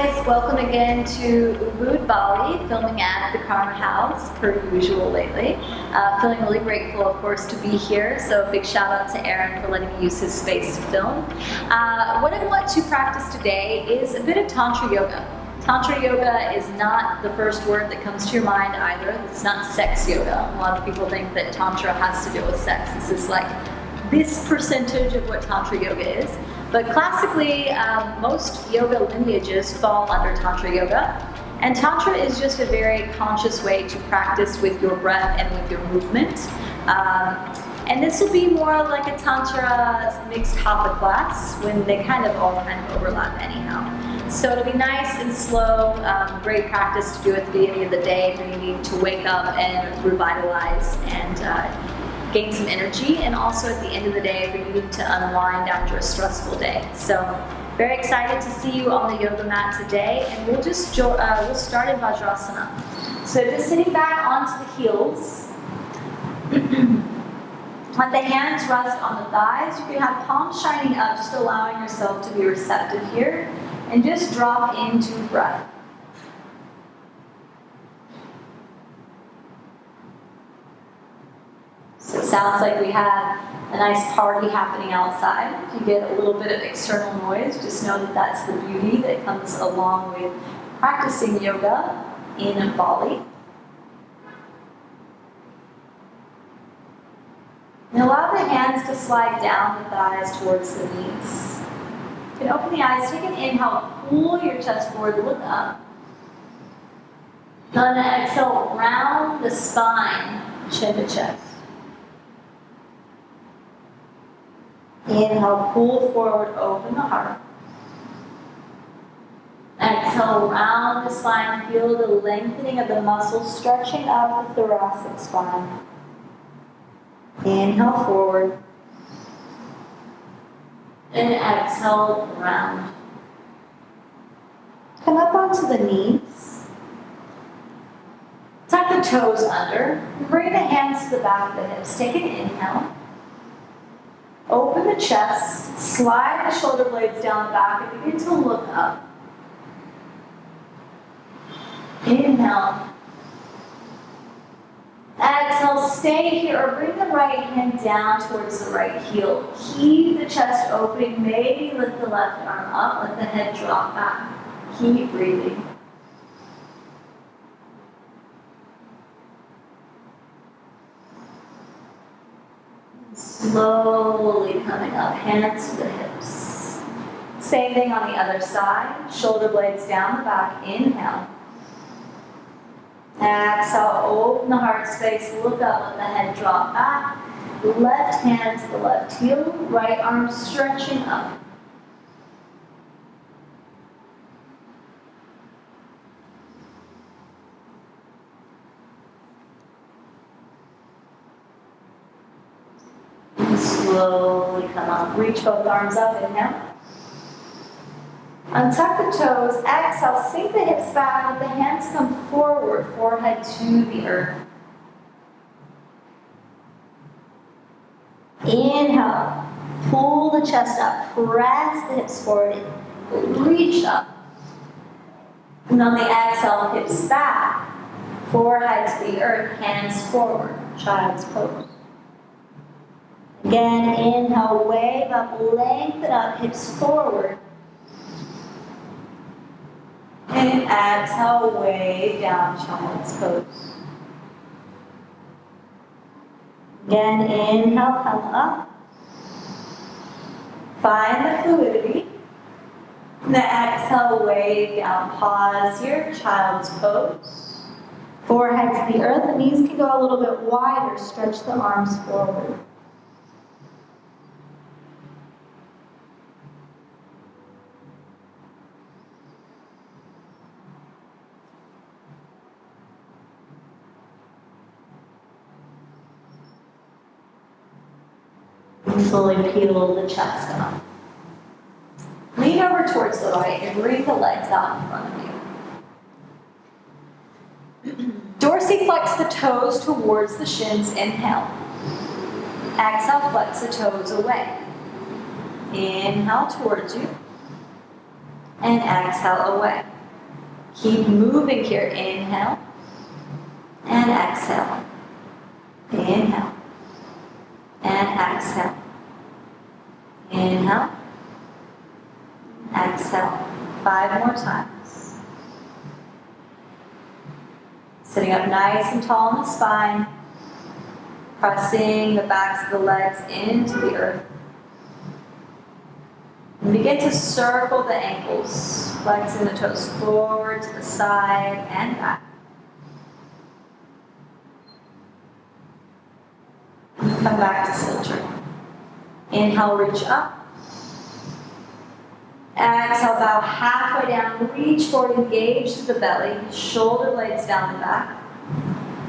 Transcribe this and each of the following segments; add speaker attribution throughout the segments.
Speaker 1: guys, welcome again to Ubud, Bali, filming at the Karma House, per usual lately. Feeling really grateful, of course, to be here, so a big shout out to Aaron for letting me use his space to film. What I want to practice today is a bit of Tantra Yoga. Tantra Yoga is not the first word that comes to your mind either. It's not sex yoga. A lot of people think that Tantra has to do with sex. This is like this percentage of what Tantra Yoga is. But classically, most yoga lineages fall under Tantra Yoga. And Tantra is just a very conscious way to practice with your breath and with your movement. And this will be more like a Tantra mixed Hatha class when they kind of all overlap anyhow. So it'll be nice and slow, great practice to do at the beginning of the day if you need to wake up and revitalize and gain some energy, and also at the end of the day if you need to unwind after a stressful day. So very excited to see you on the yoga mat today, and we'll just we'll start in Vajrasana. So just sitting back onto the heels. Let the hands rest on the thighs. You can have palms shining up, just allowing yourself to be receptive here, and just drop into breath. So it sounds like we have a nice party happening outside. If you get a little bit of external noise, just know that that's the beauty that comes along with practicing yoga in Bali. And allow the hands to slide down the thighs towards the knees. You can open the eyes, take an inhale, pull your chest forward, look up. On an exhale, round the spine, chin to chest. Inhale, pull forward, open the heart. Exhale, round the spine, feel the lengthening of the muscles stretching up the thoracic spine. Inhale forward. And exhale, round. Come up onto the knees. Tuck the toes under. Bring the hands to the back of the hips. Take an inhale. Open the chest, slide the shoulder blades down the back, and begin to look up. Inhale. Exhale, stay here, or bring the right hand down towards the right heel. Keep the chest open, maybe lift the left arm up, let the head drop back. Keep breathing. Slowly coming up, hands to the hips. Same thing on the other side. Shoulder blades down the back. Inhale. Exhale, open the heart space. Look up, let the head drop back. Left hand to the left heel. Right arm stretching up. Slowly come up. Reach both arms up. Inhale. Untuck the toes. Exhale. Sink the hips back. Let the hands come forward. Forehead to the earth. Inhale. Pull the chest up. Press the hips forward. Reach up. And on the exhale, hips back. Forehead to the earth. Hands forward. Child's pose. Again, inhale, wave up, lengthen up, hips forward. And exhale, wave down, child's pose. Again, inhale, come up. Find the fluidity. And the exhale, wave down, pause here, child's pose. Forehead to the earth, the knees can go a little bit wider, stretch the arms forward. Slowly peel the chest up. Lean over towards the right and bring the legs out in front of you. Dorsiflex the toes towards the shins. Inhale. Exhale, flex the toes away. Inhale towards you. And exhale away. Keep moving here. Inhale and exhale. Inhale and exhale. Inhale, exhale. 5 more times. Sitting up nice and tall on the spine, pressing the backs of the legs into the earth. And begin to circle the ankles, flexing the toes forward to the side and back. And come back to center. Inhale, reach up. Exhale, bow halfway down, reach forward, engage through the belly, shoulder blades down the back,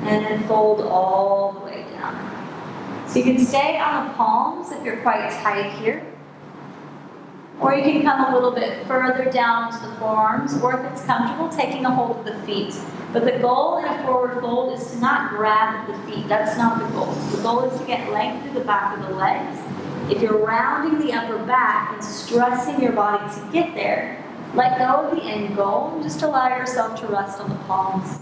Speaker 1: and then fold all the way down. So you can stay on the palms if you're quite tight here, or you can come a little bit further down to the forearms, or if it's comfortable, taking a hold of the feet. But the goal in a forward fold is to not grab at the feet. That's not the goal. The goal is to get length through the back of the legs. If you're rounding the upper back and stressing your body to get there, let go of the end goal and just allow yourself to rest on the palms.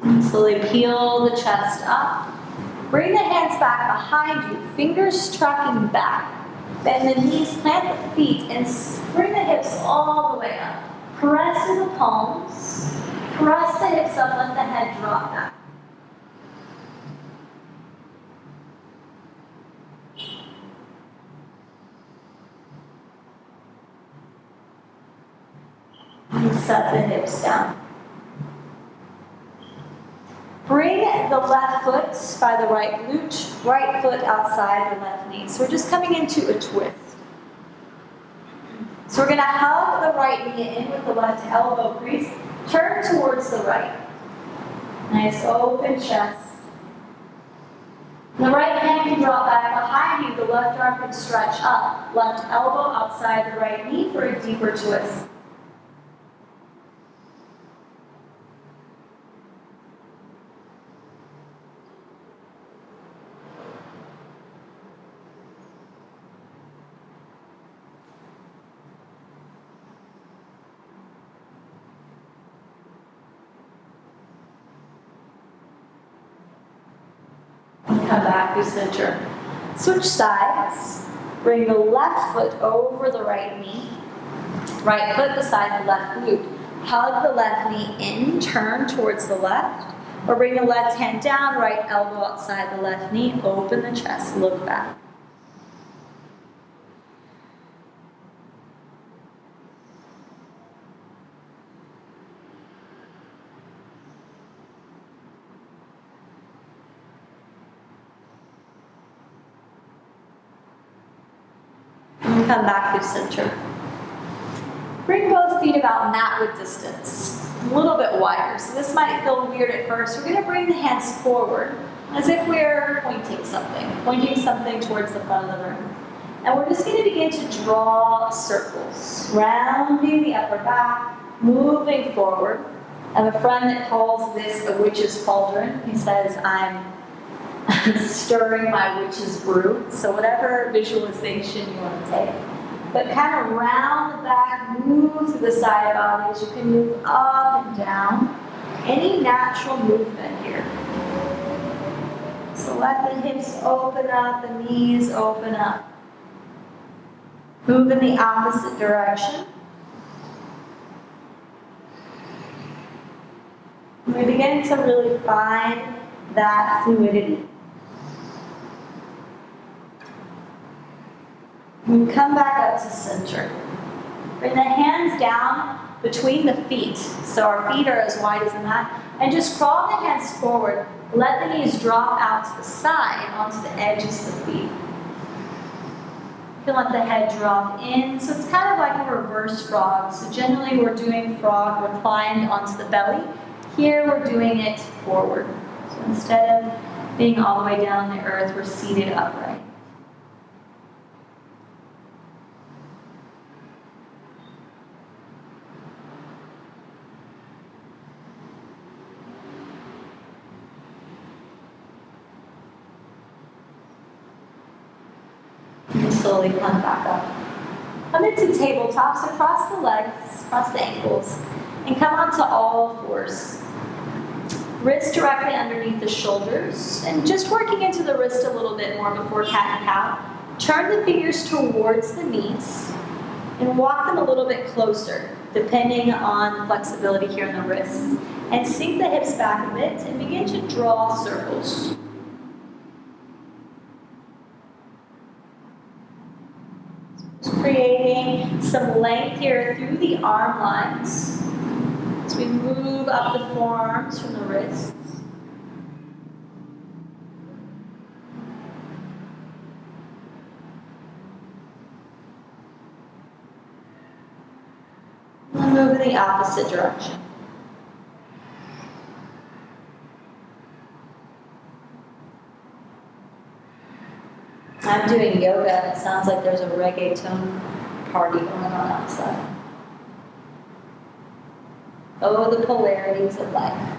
Speaker 1: And slowly peel the chest up. Bring the hands back behind you, fingers tracking back. Bend the knees, plant the feet, and bring the hips all the way up. Press to the palms. Press the hips up, let the head drop back. And set the hips down. Bring the left foot by the right glute, right foot outside the left knee. So we're just coming into a twist. So we're going to hug the right knee in with the left elbow crease. Turn towards the right. Nice open chest. The right hand can drop back behind you. The left arm can stretch up. Left elbow outside the right knee for a deeper twist. Come back to center. Switch sides. Bring the left foot over the right knee. Right foot beside the left glute. Hug the left knee in, turn towards the left. Or bring the left hand down, right elbow outside the left knee. Open the chest, look back. Come back through center. Bring both feet about mat width distance, a little bit wider. So this might feel weird at first. We're going to bring the hands forward as if we're pointing something towards the front of the room. And we're just going to begin to draw circles, rounding the upper back, moving forward. I have a friend that calls this a witch's cauldron. He says, I'm stirring my witch's brew. So whatever visualization you want to take. But kind of round the back, move through the side bodies. You can move up and down. Any natural movement here. So let the hips open up, the knees open up. Move in the opposite direction. And we begin to really find that fluidity. And come back up to center. Bring the hands down between the feet. So our feet are as wide as the mat. And just crawl the hands forward. Let the knees drop out to the side onto the edges of the feet. You can let the head drop in. So it's kind of like a reverse frog. So generally we're doing frog reclined onto the belly. Here we're doing it forward. So instead of being all the way down the earth, we're seated upright. slowly come back up. Come into tabletops across the legs, across the ankles, and come onto all fours. Wrists directly underneath the shoulders, and just working into the wrist a little bit more before cat and cow. Turn the fingers towards the knees and walk them a little bit closer, depending on the flexibility here in the wrists. And sink the hips back a bit and begin to draw circles. Just creating some length here through the arm lines as we move up the forearms from the wrists. And move in the opposite direction. I'm doing yoga. It sounds like there's a reggaeton party going on outside. Oh, the polarities of life.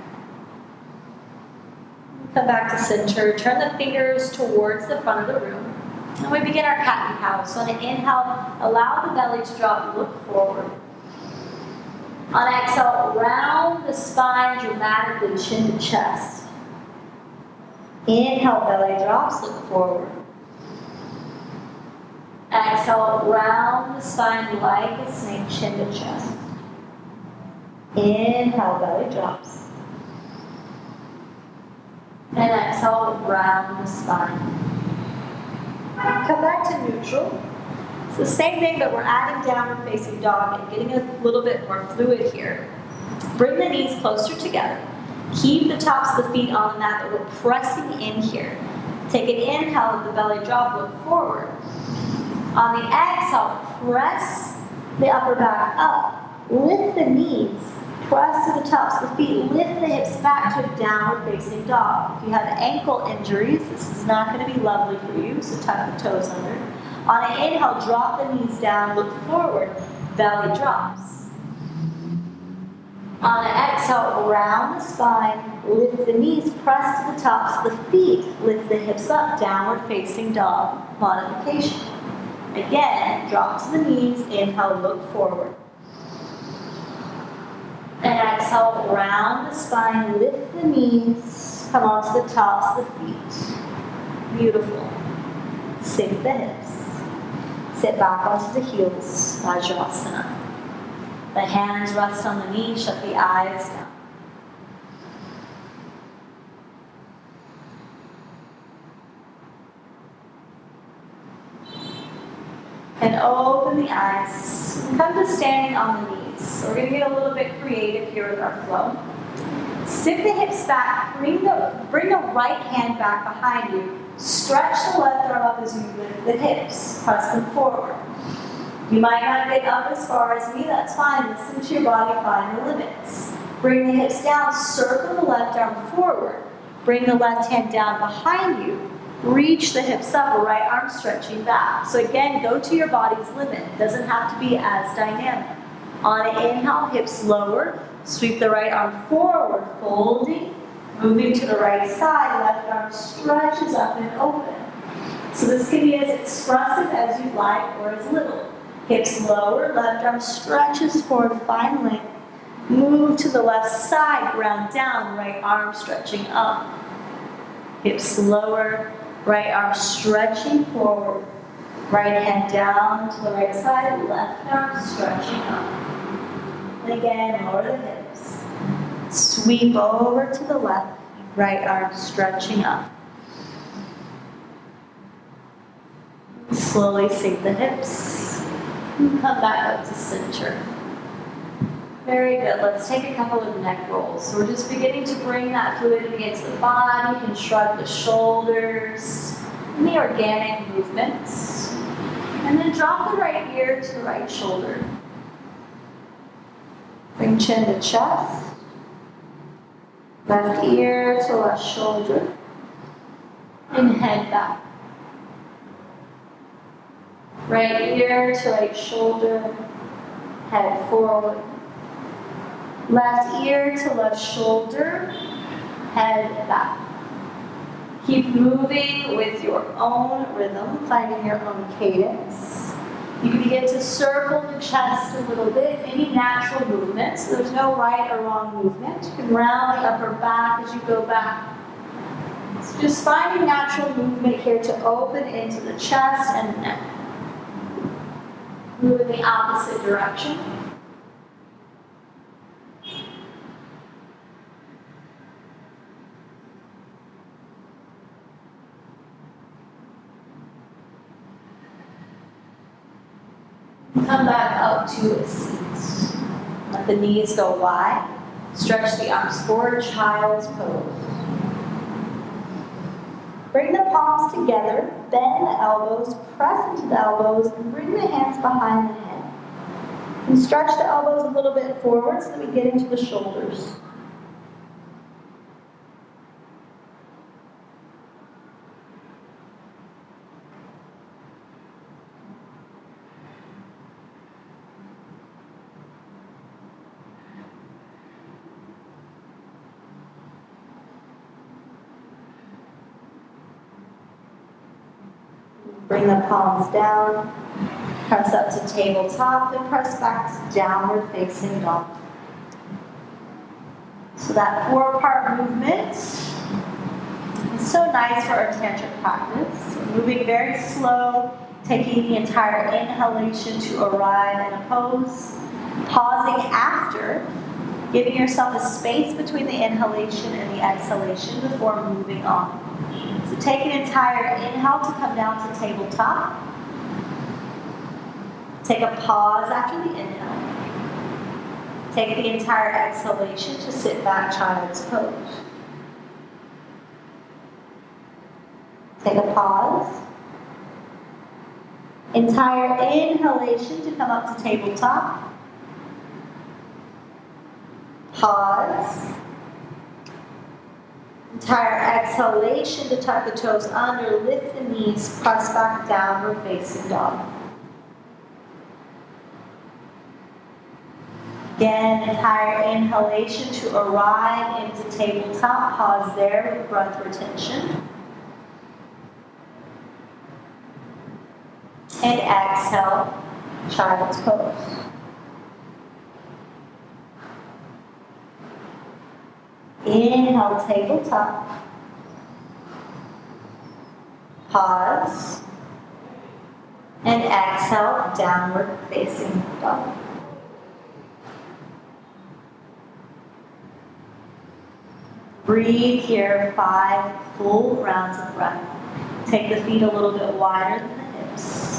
Speaker 1: Come back to center. Turn the fingers towards the front of the room. And we begin our cat and cow. So on an inhale, allow the belly to drop, look forward. On exhale, round the spine dramatically, chin to chest. Inhale, belly drops, look forward. Exhale, round the spine like a snake, chin to chest. Inhale, belly drops. And exhale, round the spine. Come back to neutral. It's the same thing, but we're adding downward facing dog and getting a little bit more fluid here. Bring the knees closer together. Keep the tops of the feet on the mat, but we're pressing in here. Take an inhale, the belly drop, look forward. On the exhale, press the upper back up. Lift the knees. Press to the tops of the feet. Lift the hips back to a downward facing dog. If you have ankle injuries, this is not going to be lovely for you, so tuck the toes under. On an inhale, drop the knees down, look forward, belly drops. On an exhale, round the spine, lift the knees, press to the tops of the feet, lift the hips up, downward facing dog modification. Again, drop to the knees, inhale, look forward. And exhale, round the spine, lift the knees, come onto the tops of the feet. Beautiful. Sink the hips. Sit back onto the heels, Vajrasana. The hands rest on the knees, shut the eyes down. And open the eyes. And come to standing on the knees. So we're going to get a little bit creative here with our flow. Sink the hips back. Bring the right hand back behind you. Stretch the left arm up as you lift the hips. Press them forward. You might not get up as far as me. That's fine. Listen to your body. Find the limits. Bring the hips down. Circle the left arm forward. Bring the left hand down behind you. Reach the hips up, right arm stretching back. So again, go to your body's limit. It doesn't have to be as dynamic. On an inhale, hips lower. Sweep the right arm forward, folding. Moving to the right side, left arm stretches up and open. So this can be as expressive as you like or as little. Hips lower, left arm stretches forward, find length. Move to the left side, ground down, right arm stretching up. Hips lower. Right arm stretching forward, right hand down to the right side, left arm stretching up. And again, lower the hips. Sweep over to the left, right arm stretching up. Slowly sink the hips. And come back up to center. Very good. Let's take a couple of neck rolls. So we're just beginning to bring that fluidity into the body. You can shrug the shoulders, any organic movements. And then drop the right ear to the right shoulder. Bring chin to chest. Left ear to left shoulder. And head back. Right ear to right shoulder. Head forward. Left ear to left shoulder, head back. Keep moving with your own rhythm, finding your own cadence. You can begin to circle the chest a little bit, any natural movement. So there's no right or wrong movement. You can round the upper back as you go back. So just finding natural movement here to open into the chest and neck. Move in the opposite direction. Come back up to a seat. Let the knees go wide. Stretch the arms forward, child's pose. Bring the palms together, bend the elbows, press into the elbows, and bring the hands behind the head. And stretch the elbows a little bit forward so that we get into the shoulders. Bring the palms down, press up to tabletop, and press back to downward facing dog. So that 4-part movement is so nice for our tantric practice. We're moving very slow, taking the entire inhalation to arrive in a pose, pausing after, giving yourself a space between the inhalation and the exhalation before moving on. So take an entire inhale to come down to tabletop. Take a pause after the inhale. Take the entire exhalation to sit back, child's pose. Take a pause. Entire inhalation to come up to tabletop. Pause. Entire exhalation to tuck the toes under, lift the knees, press back, downward facing dog. Again, entire inhalation to arrive into tabletop. Pause there with breath retention. And exhale, child's pose. Inhale, tabletop. Pause. And exhale, downward facing dog. Breathe here 5 full rounds of breath. Take the feet a little bit wider than the hips.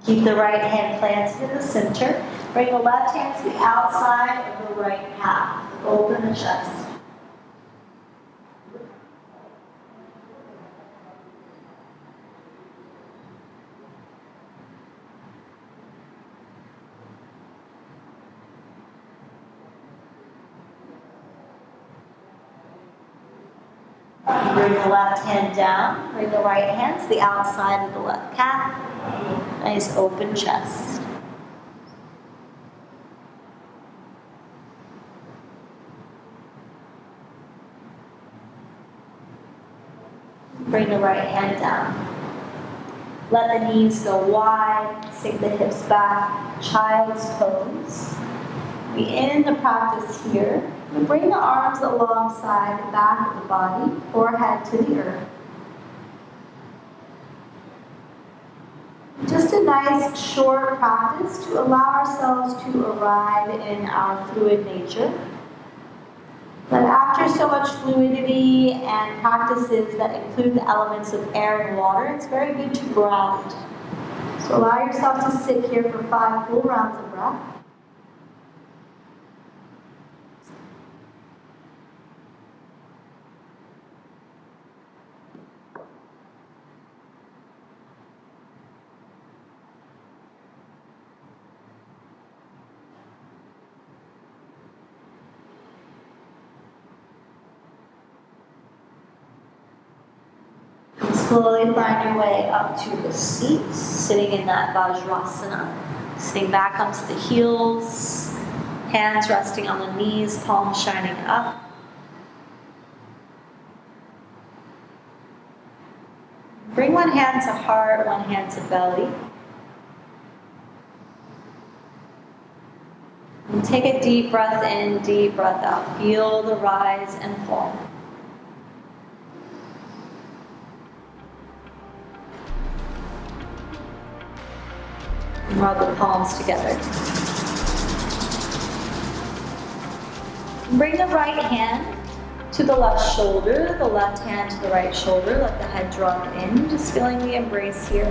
Speaker 1: Keep the right hand planted in the center. Bring the left hand to the outside of the right calf. Open the chest. Bring the left hand down. Bring the right hand to the outside of the left calf. Nice open chest. Bring the right hand down. Let the knees go wide. Sink the hips back. Child's pose. We end the practice here. We bring the arms alongside the back of the body, forehead to the earth. Just a nice short practice to allow ourselves to arrive in our fluid nature. But after so much fluidity and practices that include the elements of air and water, it's very good to ground. So allow yourself to sit here for 5 full rounds of breath. Slowly find your way up to the seat, sitting in that Vajrasana. Sitting back onto the heels, hands resting on the knees, palms shining up. Bring one hand to heart, one hand to belly. And take a deep breath in, deep breath out. Feel the rise and fall. And rub the palms together. And bring the right hand to the left shoulder, the left hand to the right shoulder. Let the head drop in, just feeling the embrace here.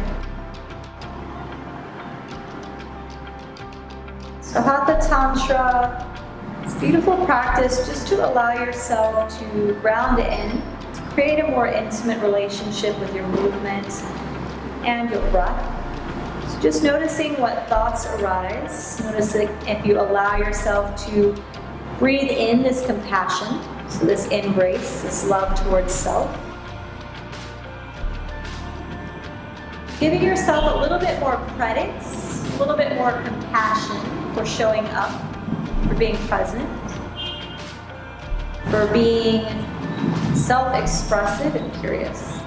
Speaker 1: So Hatha Tantra, it's a beautiful practice just to allow yourself to ground in, to create a more intimate relationship with your movement and your breath. So just noticing what thoughts arise. Noticing if you allow yourself to breathe in this compassion, so this embrace, this love towards self. Giving yourself a little bit more credit, a little bit more compassion for showing up, for being present, for being self-expressive and curious.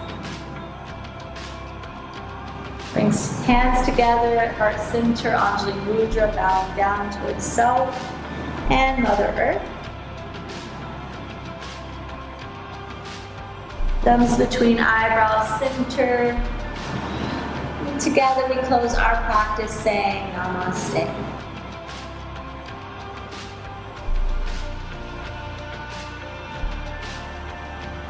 Speaker 1: Bring hands together at heart center, Anjali Mudra, bowing down towards self and Mother Earth. Thumbs between eyebrows, center. And together we close our practice saying Namaste.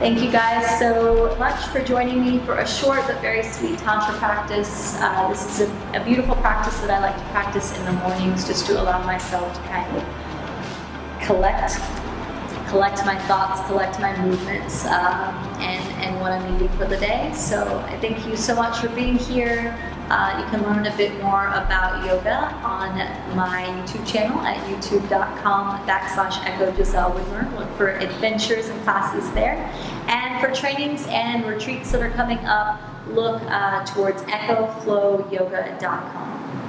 Speaker 1: Thank you guys so much for joining me for a short but very sweet Tantra practice. This is a beautiful practice that I like to practice in the mornings just to allow myself to kind of collect my thoughts, collect my movements, and what I'm needing for the day. So I thank you so much for being here. You can learn a bit more about yoga on my YouTube channel at youtube.com/Echo Giesel Widmer. Look for adventures and classes there. And for trainings and retreats that are coming up, look towards echoflowyoga.com.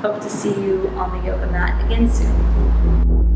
Speaker 1: Hope to see you on the yoga mat again soon.